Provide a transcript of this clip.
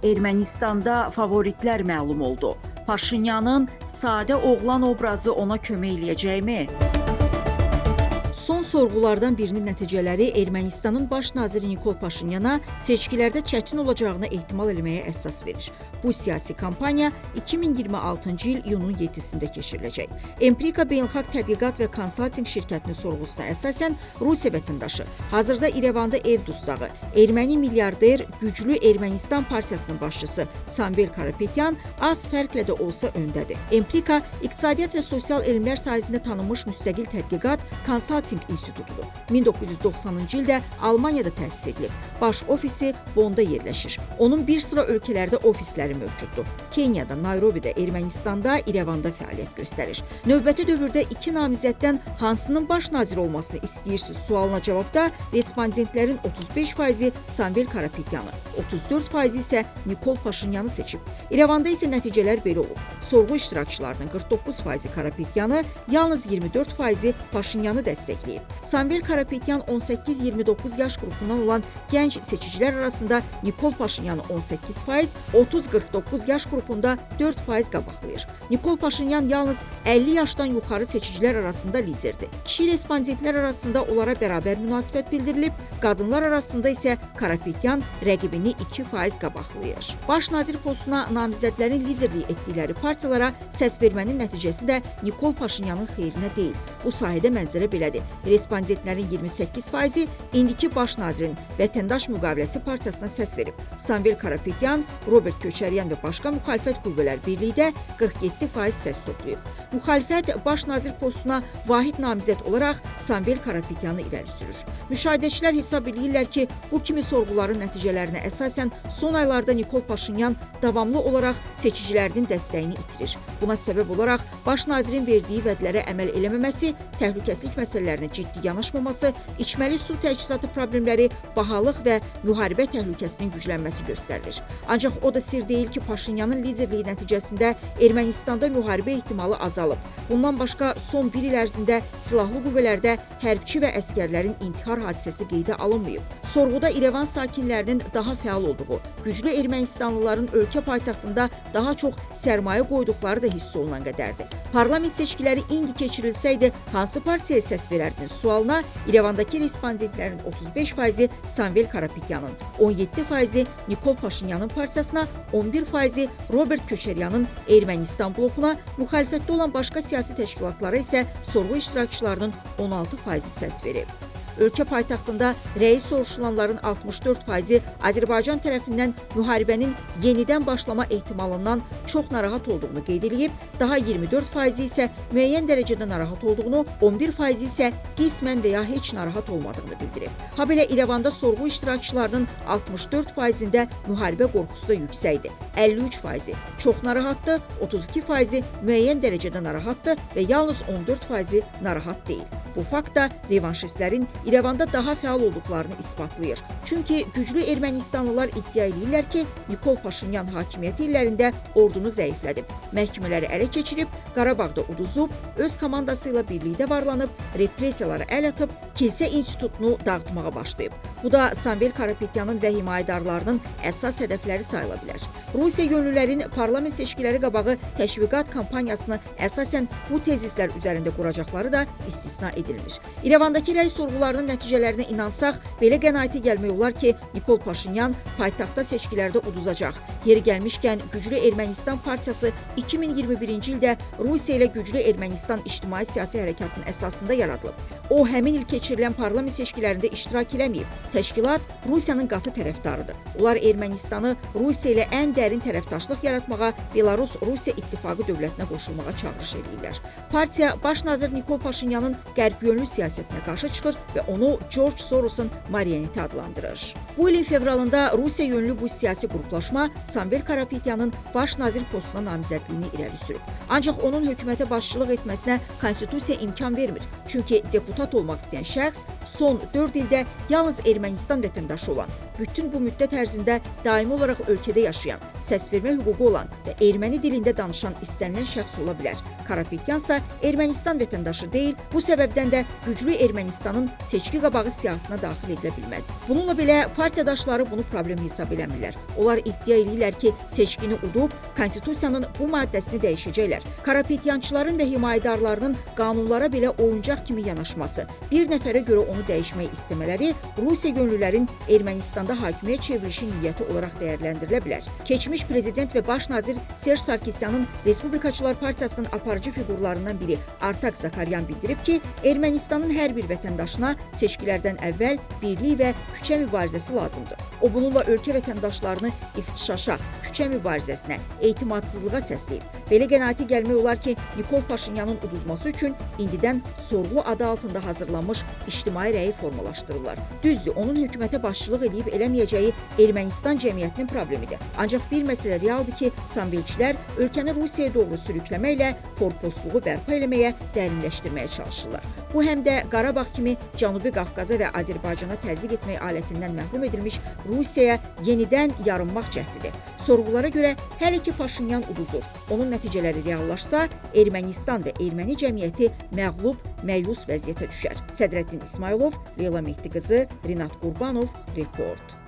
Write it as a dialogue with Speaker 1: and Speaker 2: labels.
Speaker 1: Ermənistanda favoritlər məlum oldu. Paşinyanın sadə oğlan obrazı ona kömək eləyəcəkmi?
Speaker 2: Son sorğulardan birinin nəticələri Ermənistanın baş naziri Nikol Paşinyana seçkilərdə çətin olacağını ehtimal etməyə əsas verir. Bu siyasi kampaniya 2026-cı il iyunun 7-sində keçiriləcək. Empirika Beynəlxalq Tədqiqat və Konsaltinq şirkətinin sorğusuna əsasən Rusiya vətəndaşı hazırda İrəvanda ev dustağı, erməni milyarder, güclü Ermənistan partiyasının başçısı Samvel Karapetyan az fərqlə də olsa öndədir. Empirika iqtisadiyyat və sosial elmlər sahəsində tanınmış müstəqil tədqiqat Konsaltinq İnstitutudur. 1990-cı ildə Almaniyada təsis edilib. Baş ofisi Bonda yerləşir. Onun bir sıra ölkələrdə ofisləri mövcuddur. Kenyada, Nairobidə, Ermənistanda, İrəvanda fəaliyyət göstərir. Növbəti dövrdə iki namizəddən hansının baş nazir olmasını istəyirsiniz sualına cavabda respondentlərin 35%-i Samvel Karapetyanı, 34% isə Nikol Paşinyanı seçib. İrəvanda isə nəticələr belə olub. Sorğu iştirakçılarının 49%-i Karapetyanı, yalnız 24%-i Paşinyanı dəstəkləyib. Samvel Karapetyan 18-29 yaş qrupundan olan gənc seçicilər arasında Nikol Paşinyanı 18%, 30-49 yaş qrupunda 4% qabaqlayır. Nikol Paşinyan yalnız 50 yaşdan yuxarı seçicilər arasında liderdir. Kişi respondentlər arasında onlara bərabər münasibət bildirilib, qadınlar arasında isə Karapetyan rəqibini 2% qabaqlayır. Baş nazir postuna namizədlərin liderlik etdikləri partiyalara səs vermənin nəticəsi də Nikol Paşinyanın xeyrinə deyil. Bu sahədə mənzərə belədir. Respondentlərin 28%-i indiki baş nazirin Vətəndaş Müqaviləsi partiyasına səs verib. Samvel Karapetyan, Robert Köçəryan və başqa müxalifət qüvvələr birlikdə 47% səs toplayıb. Müxalifət baş nazir postuna vahid namizəd olaraq Samvel Karapetyanı irəli sürür. Müşahidəçilər hesab edirlər ki, bu kimi sorğuların nəticələrinə əsasən son aylarda Nikol Paşinyan davamlı olaraq seçicilərinin dəstəyini itirir. Buna səbəb olaraq baş nazirin verdiyi vədlərə əməl eləməməsi, təhlükəsizlik məsələlərinə ciddi yanaşmaması, içməli su təchizatı problemləri, bahalıq və müharibə təhlükəsinin güclənməsi göstərilir. Ancaq o da sir deyil ki, Paşinyanın liderliyi nəticəsində Ermənistanda müharibə ehtimalı azalıb. Bundan başqa son bir il ərzində silahlı qüvvələrdə hərbçi və əskərlərin intihar hadisəsi qeydə alınmayıb. Sorğuda İrəvan sakinlərinin daha fəal olduğu, güclü Ermənistanlıların ölkə paytaxtında daha çox sərmayə qoyduqları da hiss olunan qədərdir. Parlament seçkiləri indi keçirilsəydi, hansı partiyaya səs verərdiniz sualına İrəvandakı respondentlərin 35%-i Samvel Karapetyanın, 17%-i Nikol Paşinyanın partiyasına, 11%-i Robert Köçəryanın Ermənistan blokuna, müxalifətdə olan başqa siyasi təşkilatlara isə sorğu iştirakçılarının 16%-i səs verib. Ölkə paytaxtında rəyi soruşulanların 64%-i Azərbaycan tərəfindən müharibənin yenidən başlama ehtimalından çox narahat olduğunu qeyd edib, daha 24%-i isə müəyyən dərəcədə narahat olduğunu, 11%-i isə qismən və ya heç narahat olmadığını bildirib. Habelə İrəvanda sorğu iştirakçılarının 64%-ində müharibə qorxusu da yüksəkdir. 53%-i çox narahatdır, 32%-i müəyyən dərəcədə narahatdır və yalnız 14%-i narahat deyil. Bu fakt da revanşistlərin İrəvanda daha fəal olduqlarını isbatlayır. Çünki güclü Ermənistanlılar iddia edirlər ki, Nikol Paşinyan hakimiyyəti illərində ordunu zəiflədib, məhkəmələri ələ keçirib, Qarabağda uduzub, öz komandası ilə birlikdə varlanıb, repressiyalara əl atıb, kilsə institutunu dağıtmağa başlayıb. Bu da Samvel Karapetyanın və himayədarlarının əsas hədəfləri sayıla bilər. Rusiya yönlülərin parlament seçkiləri qabağı təşviqat kampaniyasını əsasən bu tezislər üzərində quracaqları da istisna edilmiş. İrəvandakı rəy sorğularının nəticələrinə inansaq, belə qənaətə gəlmək olar ki, Nikol Paşinyan paytaxtda seçkilərdə uduzacaq. Yeri gəlmişkən, güclü Ermənistan partiyası 2021-ci ildə Rusiya ilə güclü Ermənistan ictimai siyasi hərəkatının əsasında yaradılıb. O, həmin il keçirilən parlament seçkilərində iştirak eləməyib. Təşkilat Rusiyanın qatı tərəfdarıdır. Onlar Ermənistanı Rusiya ilə ən dərin tərəfdaşlıq yaratmağa, Belarus-Rusiya ittifaqı dövlətinə qoşulmağa çağırış edirlər. Partiya baş nazir Nikol Paşinyanın qərb yönlü siyasətinə qarşı çıxır və onu George Soros'un marioneti adlandırır. Bu ilin fevralında Rusiya yönlü bu siyasi qruplaşma Samvel Karapetyanın baş nazir postuna namizədliyini irəli sürüb. Ancaq onun hökumətə başçılıq etməsinə konstitusiya imkan vermir. Çünki deputat olmaq istəyən şəxs son 4 ildə yalnız Ermənistan vətəndaşı olan, bütün bu müddət ərzində daimi olaraq ölkədə yaşayan, səs vermə hüququ olan və erməni dilində danışan istənilən şəxs ola bilər. Karapetyan isə Ermənistan vətəndaşı deyil, bu səbəbdən də güclü Ermənistanın seçki qabağı siyasına daxil edilə bilməz. Bununla belə partiyadaşları bunu problem hesab eləmirlər. Onlar iddia edirlər ki, seçkini udub, konstitusiyanın bu maddəsini dəyişəcəklər. Karapetyançıların və himayədarlarının qanunlara belə oyuncaq kimi yanaşması, bir nəfərə görə onu dəyişmək istəmələri Rusiya gönüllülərin Ermənistanda hakimiyyət çevrilişi niyyəti olaraq dəyərləndirilə bilər. Keçmiş prezident və baş nazir Serj Sarkisyanın Respublikaçılar Partiyasının aparıcı fiqurlarından biri Artak Zakaryan bildirib ki, Ermənistanın hər bir vətəndaşına seçkilərdən əvvəl birlik və küçə mübarizəsi lazımdır. O bununla ölkə vətəndaşlarını ixtişaşa, küçə mübarizəsinə, etimadsızlığa səsləyib. Belə qənaətə gəlmək olar ki, Nikol Paşinyanın uduzması üçün indidən sorğu adı altında hazırlanmış ictimai rəyi formalaşdırırlar. Düzdür, onun hökumətə başçılıq edib eləməyəcəyi Ermənistan cəmiyyətinin problemidir. Ancaq bir məsələ realdır ki, samvelçilər ölkəni Rusiyaya doğru sürükləməklə forpostluğu bərpa eləməyə, dərinləşdirməyə çalışırlar. Bu həm də Qarabağ kimi Cənubi Qafqaza və Azərbaycana təzyiq etmək alətindən məhrum edilmiş Rusiyaya yenidən yarınmaq cəhdidir. Sorğulara görə hələ ki Paşinyan uduzur. Onun nəticələri reallaşsa, Ermənistan və erməni cəmiyyəti məğlub, məyus vəziyyətə düşər. Sədrəddin İsmailov, Leyla Mehdi qızı, Rinat Qurbanov, Report.